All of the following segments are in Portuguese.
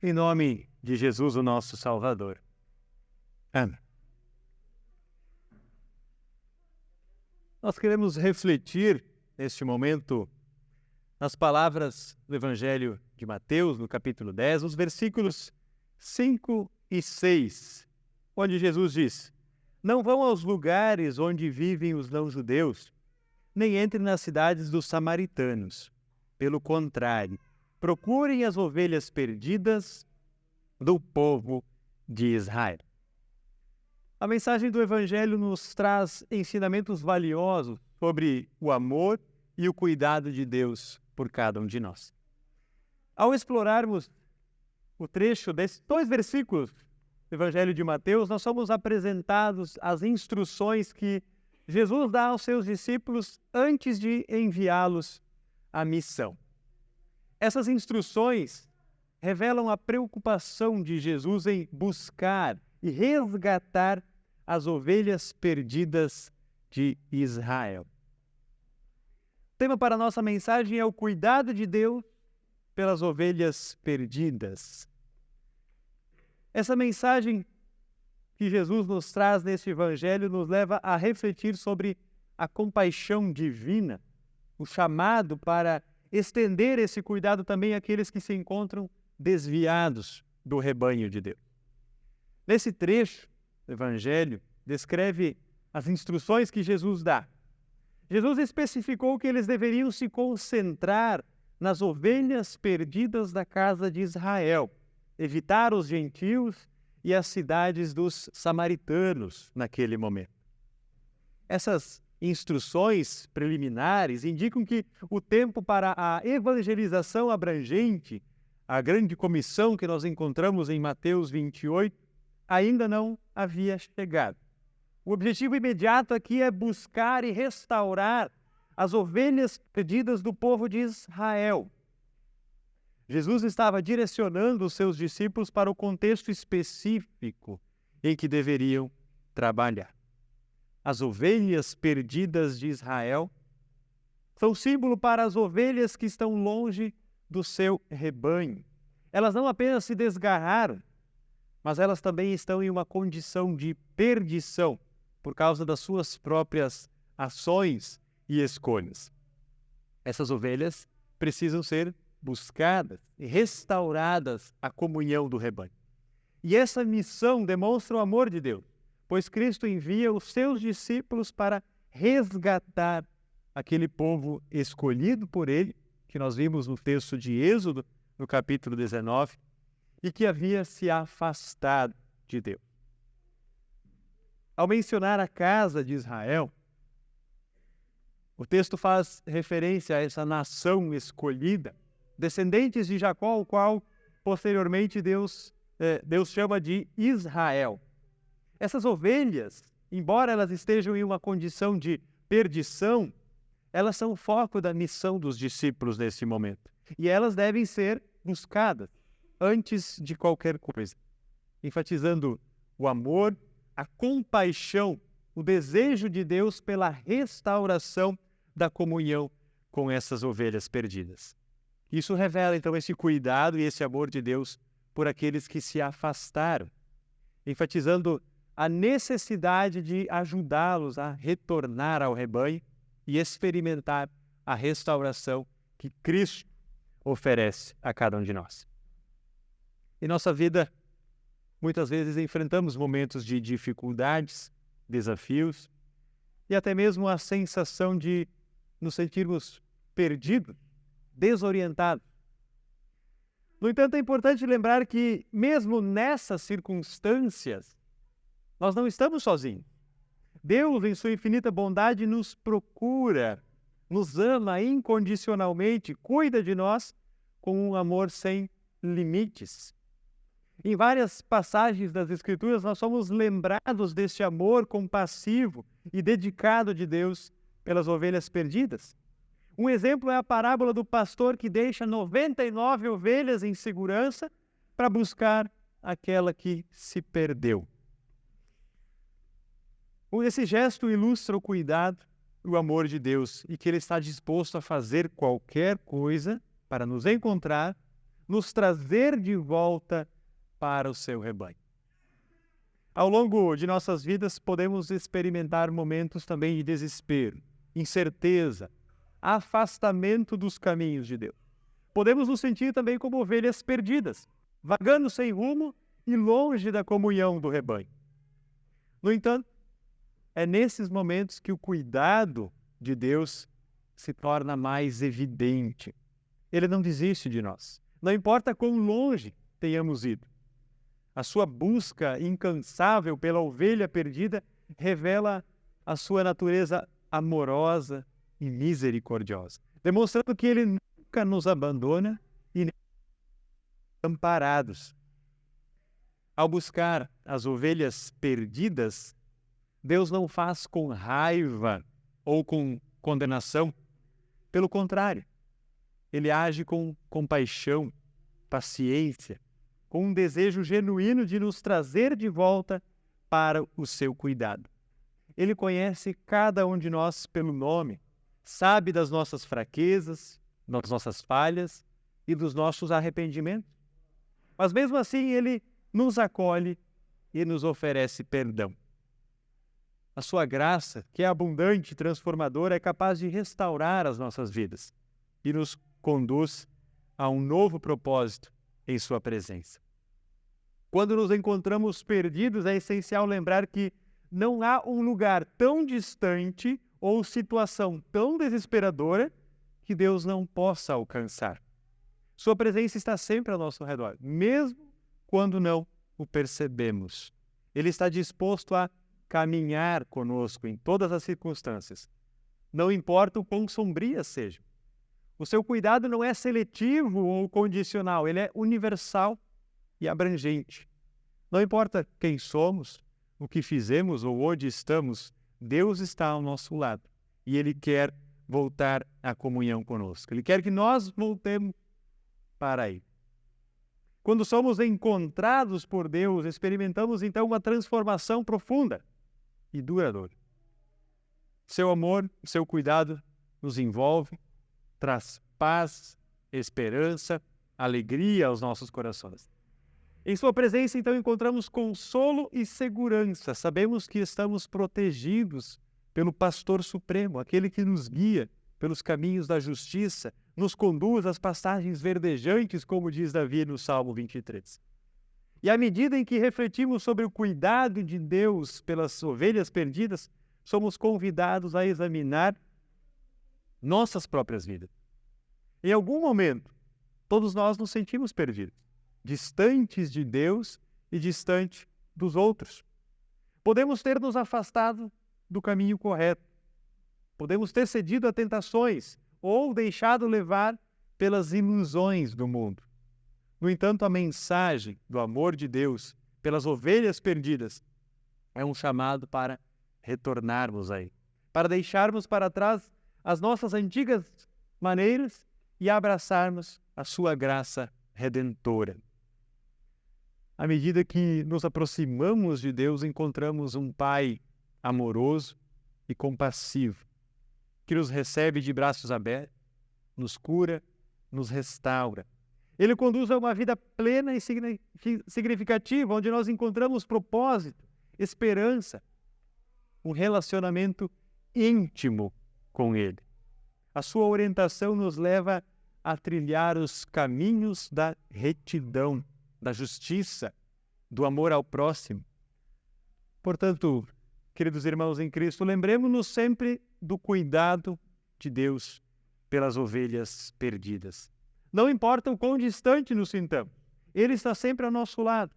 Em nome de Jesus, o nosso Salvador. Amém. Nós queremos refletir neste momento nas palavras do Evangelho de Mateus, no capítulo 10, os versículos 5 e 6, onde Jesus diz: Não vão aos lugares onde vivem os não-judeus, nem entrem nas cidades dos samaritanos. Pelo contrário, procurem as ovelhas perdidas do povo de Israel. A mensagem do Evangelho nos traz ensinamentos valiosos sobre o amor e o cuidado de Deus por cada um de nós. Ao explorarmos o trecho desses 2 versículos do Evangelho de Mateus, nós somos apresentados às instruções que Jesus dá aos seus discípulos antes de enviá-los à missão. Essas instruções revelam a preocupação de Jesus em buscar e resgatar as ovelhas perdidas de Israel. O tema para a nossa mensagem é o cuidado de Deus pelas ovelhas perdidas. Essa mensagem que Jesus nos traz neste Evangelho nos leva a refletir sobre a compaixão divina, o chamado para estender esse cuidado também àqueles que se encontram desviados do rebanho de Deus. Nesse trecho, o Evangelho descreve as instruções que Jesus dá. Jesus especificou que eles deveriam se concentrar nas ovelhas perdidas da casa de Israel, evitar os gentios e as cidades dos samaritanos naquele momento. Essas instruções preliminares indicam que o tempo para a evangelização abrangente, a grande comissão que nós encontramos em Mateus 28, ainda não havia chegado. O objetivo imediato aqui é buscar e restaurar as ovelhas perdidas do povo de Israel. Jesus estava direcionando os seus discípulos para o contexto específico em que deveriam trabalhar. As ovelhas perdidas de Israel são símbolo para as ovelhas que estão longe do seu rebanho. Elas não apenas se desgarraram, mas elas também estão em uma condição de perdição por causa das suas próprias ações e escolhas. Essas ovelhas precisam ser buscadas e restauradas à comunhão do rebanho. E essa missão demonstra o amor de Deus, pois Cristo envia os seus discípulos para resgatar aquele povo escolhido por Ele, que nós vimos no texto de Êxodo, no capítulo 19, e que havia se afastado de Deus. Ao mencionar a casa de Israel, o texto faz referência a essa nação escolhida, descendentes de Jacó, o qual posteriormente Deus chama de Israel. Essas ovelhas, embora elas estejam em uma condição de perdição, elas são o foco da missão dos discípulos nesse momento. E elas devem ser buscadas antes de qualquer coisa, enfatizando o amor, a compaixão, o desejo de Deus pela restauração da comunhão com essas ovelhas perdidas. Isso revela, então, esse cuidado e esse amor de Deus por aqueles que se afastaram, enfatizando a necessidade de ajudá-los a retornar ao rebanho e experimentar a restauração que Cristo oferece a cada um de nós. Em nossa vida, muitas vezes enfrentamos momentos de dificuldades, desafios e até mesmo a sensação de nos sentirmos perdidos, desorientados. No entanto, é importante lembrar que, mesmo nessas circunstâncias, nós não estamos sozinhos. Deus, em sua infinita bondade, nos procura, nos ama incondicionalmente, cuida de nós com um amor sem limites. Em várias passagens das Escrituras, nós somos lembrados deste amor compassivo e dedicado de Deus pelas ovelhas perdidas. Um exemplo é a parábola do pastor que deixa 99 ovelhas em segurança para buscar aquela que se perdeu. Esse gesto ilustra o cuidado e o amor de Deus e que Ele está disposto a fazer qualquer coisa para nos encontrar, nos trazer de volta para o seu rebanho. Ao longo de nossas vidas, podemos experimentar momentos também de desespero, incerteza, afastamento dos caminhos de Deus. Podemos nos sentir também como ovelhas perdidas, vagando sem rumo e longe da comunhão do rebanho. No entanto, é nesses momentos que o cuidado de Deus se torna mais evidente. Ele não desiste de nós. Não importa quão longe tenhamos ido. A sua busca incansável pela ovelha perdida revela a sua natureza amorosa e misericordiosa, demonstrando que ele nunca nos abandona e nem amparados. Ao buscar as ovelhas perdidas, Deus não faz com raiva ou com condenação. Pelo contrário, ele age com compaixão, paciência, com um desejo genuíno de nos trazer de volta para o seu cuidado. Ele conhece cada um de nós pelo nome, sabe das nossas fraquezas, das nossas falhas e dos nossos arrependimentos. Mas mesmo assim, ele nos acolhe e nos oferece perdão. A sua graça, que é abundante e transformadora, é capaz de restaurar as nossas vidas e nos conduz a um novo propósito em sua presença. Quando nos encontramos perdidos, é essencial lembrar que não há um lugar tão distante ou situação tão desesperadora que Deus não possa alcançar. Sua presença está sempre ao nosso redor, mesmo quando não o percebemos. Ele está disposto a caminhar conosco em todas as circunstâncias, não importa o quão sombrias sejam. O seu cuidado não é seletivo ou condicional, ele é universal e abrangente. Não importa quem somos, o que fizemos ou onde estamos, Deus está ao nosso lado e Ele quer voltar à comunhão conosco. Ele quer que nós voltemos para Ele. Quando somos encontrados por Deus, experimentamos então uma transformação profunda e duradoura. Seu amor, seu cuidado nos envolve, traz paz, esperança, alegria aos nossos corações. Em sua presença, então, encontramos consolo e segurança. Sabemos que estamos protegidos pelo Pastor Supremo, aquele que nos guia pelos caminhos da justiça, nos conduz às passagens verdejantes, como diz Davi no Salmo 23. E à medida em que refletimos sobre o cuidado de Deus pelas ovelhas perdidas, somos convidados a examinar nossas próprias vidas. Em algum momento, todos nós nos sentimos perdidos, distantes de Deus e distantes dos outros. Podemos ter nos afastado do caminho correto. Podemos ter cedido a tentações ou deixado levar pelas ilusões do mundo. No entanto, a mensagem do amor de Deus pelas ovelhas perdidas é um chamado para retornarmos a Ele, para deixarmos para trás as nossas antigas maneiras e abraçarmos a sua graça redentora. À medida que nos aproximamos de Deus, encontramos um Pai amoroso e compassivo, que nos recebe de braços abertos, nos cura, nos restaura. Ele conduz a uma vida plena e significativa, onde nós encontramos propósito, esperança, um relacionamento íntimo com Ele. A sua orientação nos leva a trilhar os caminhos da retidão, da justiça, do amor ao próximo. Portanto, queridos irmãos em Cristo, lembremos-nos sempre do cuidado de Deus pelas ovelhas perdidas. Não importa o quão distante nos sintamos, Ele está sempre ao nosso lado,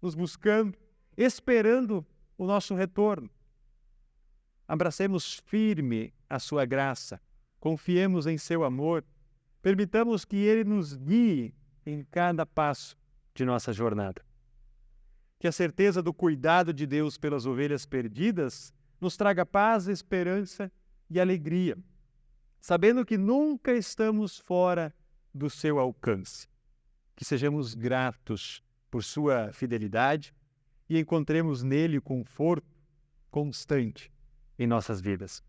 nos buscando, esperando o nosso retorno. Abracemos firme a sua graça, confiemos em seu amor, permitamos que Ele nos guie em cada passo de nossa jornada. Que a certeza do cuidado de Deus pelas ovelhas perdidas nos traga paz, esperança e alegria, sabendo que nunca estamos fora do seu alcance. Que sejamos gratos por sua fidelidade e encontremos nele conforto constante em nossas vidas.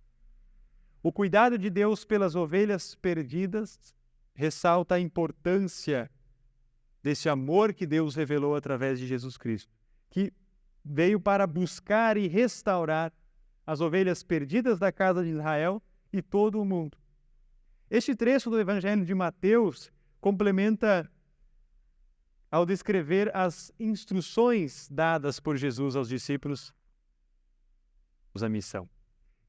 O cuidado de Deus pelas ovelhas perdidas ressalta a importância desse amor que Deus revelou através de Jesus Cristo, que veio para buscar e restaurar as ovelhas perdidas da casa de Israel e todo o mundo. Este trecho do Evangelho de Mateus complementa ao descrever as instruções dadas por Jesus aos discípulos a missão.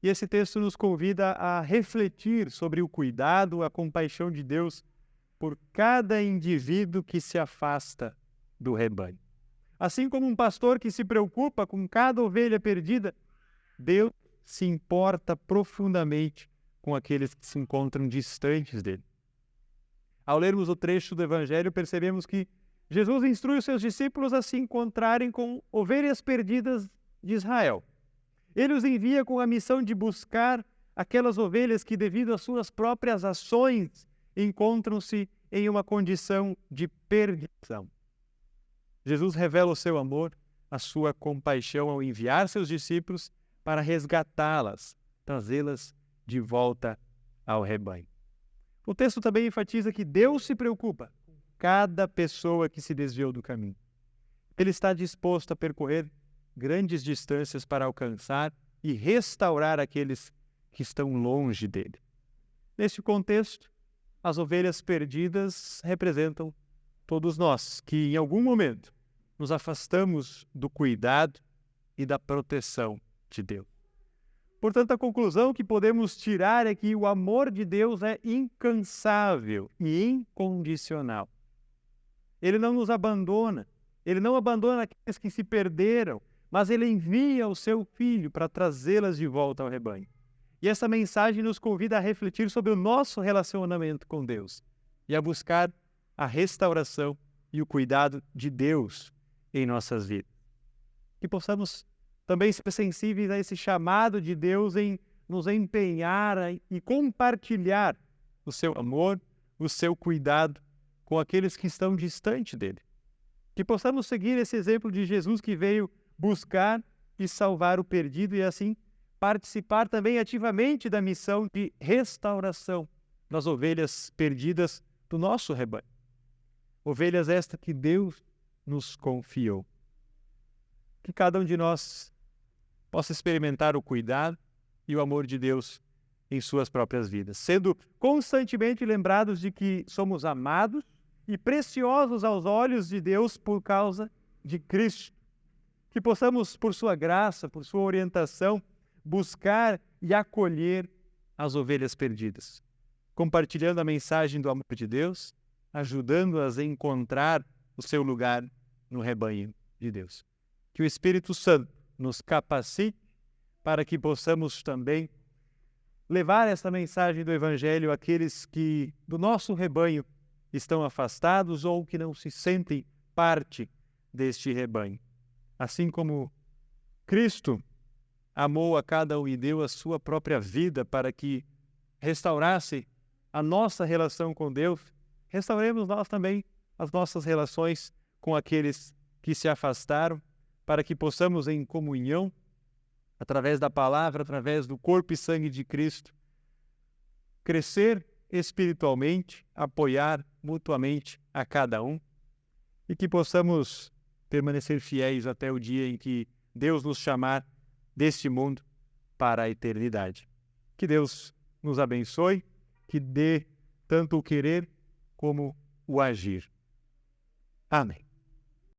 E esse texto nos convida a refletir sobre o cuidado, a compaixão de Deus por cada indivíduo que se afasta do rebanho. Assim como um pastor que se preocupa com cada ovelha perdida, Deus se importa profundamente com aqueles que se encontram distantes dele. Ao lermos o trecho do Evangelho, percebemos que Jesus instrui os seus discípulos a se encontrarem com ovelhas perdidas de Israel. Ele os envia com a missão de buscar aquelas ovelhas que, devido às suas próprias ações, encontram-se em uma condição de perdição. Jesus revela o seu amor, a sua compaixão ao enviar seus discípulos para resgatá-las, trazê-las de volta ao rebanho. O texto também enfatiza que Deus se preocupa com cada pessoa que se desviou do caminho. Ele está disposto a percorrer grandes distâncias para alcançar e restaurar aqueles que estão longe dele. Neste contexto, as ovelhas perdidas representam todos nós, que em algum momento nos afastamos do cuidado e da proteção de Deus. Portanto, a conclusão que podemos tirar é que o amor de Deus é incansável e incondicional. Ele não nos abandona, ele não abandona aqueles que se perderam, mas ele envia o seu Filho para trazê-las de volta ao rebanho. E essa mensagem nos convida a refletir sobre o nosso relacionamento com Deus e a buscar a restauração e o cuidado de Deus em nossas vidas. Que possamos também ser sensíveis a esse chamado de Deus em nos empenhar e compartilhar o seu amor, o seu cuidado com aqueles que estão distante dele. Que possamos seguir esse exemplo de Jesus que veio buscar e salvar o perdido e assim participar também ativamente da missão de restauração das ovelhas perdidas do nosso rebanho. Ovelhas estas que Deus nos confiou. Que cada um de nós possa experimentar o cuidado e o amor de Deus em suas próprias vidas, sendo constantemente lembrados de que somos amados e preciosos aos olhos de Deus por causa de Cristo. Que possamos, por sua graça, por sua orientação, buscar e acolher as ovelhas perdidas, compartilhando a mensagem do amor de Deus, ajudando-as a encontrar o seu lugar no rebanho de Deus. Que o Espírito Santo nos capacite para que possamos também levar essa mensagem do Evangelho àqueles que do nosso rebanho estão afastados ou que não se sentem parte deste rebanho. Assim como Cristo amou a cada um e deu a sua própria vida para que restaurasse a nossa relação com Deus, restauremos nós também as nossas relações com aqueles que se afastaram, para que possamos em comunhão, através da palavra, através do corpo e sangue de Cristo, crescer espiritualmente, apoiar mutuamente a cada um e que possamos permanecer fiéis até o dia em que Deus nos chamar deste mundo para a eternidade. Que Deus nos abençoe, que dê tanto o querer como o agir. Amém.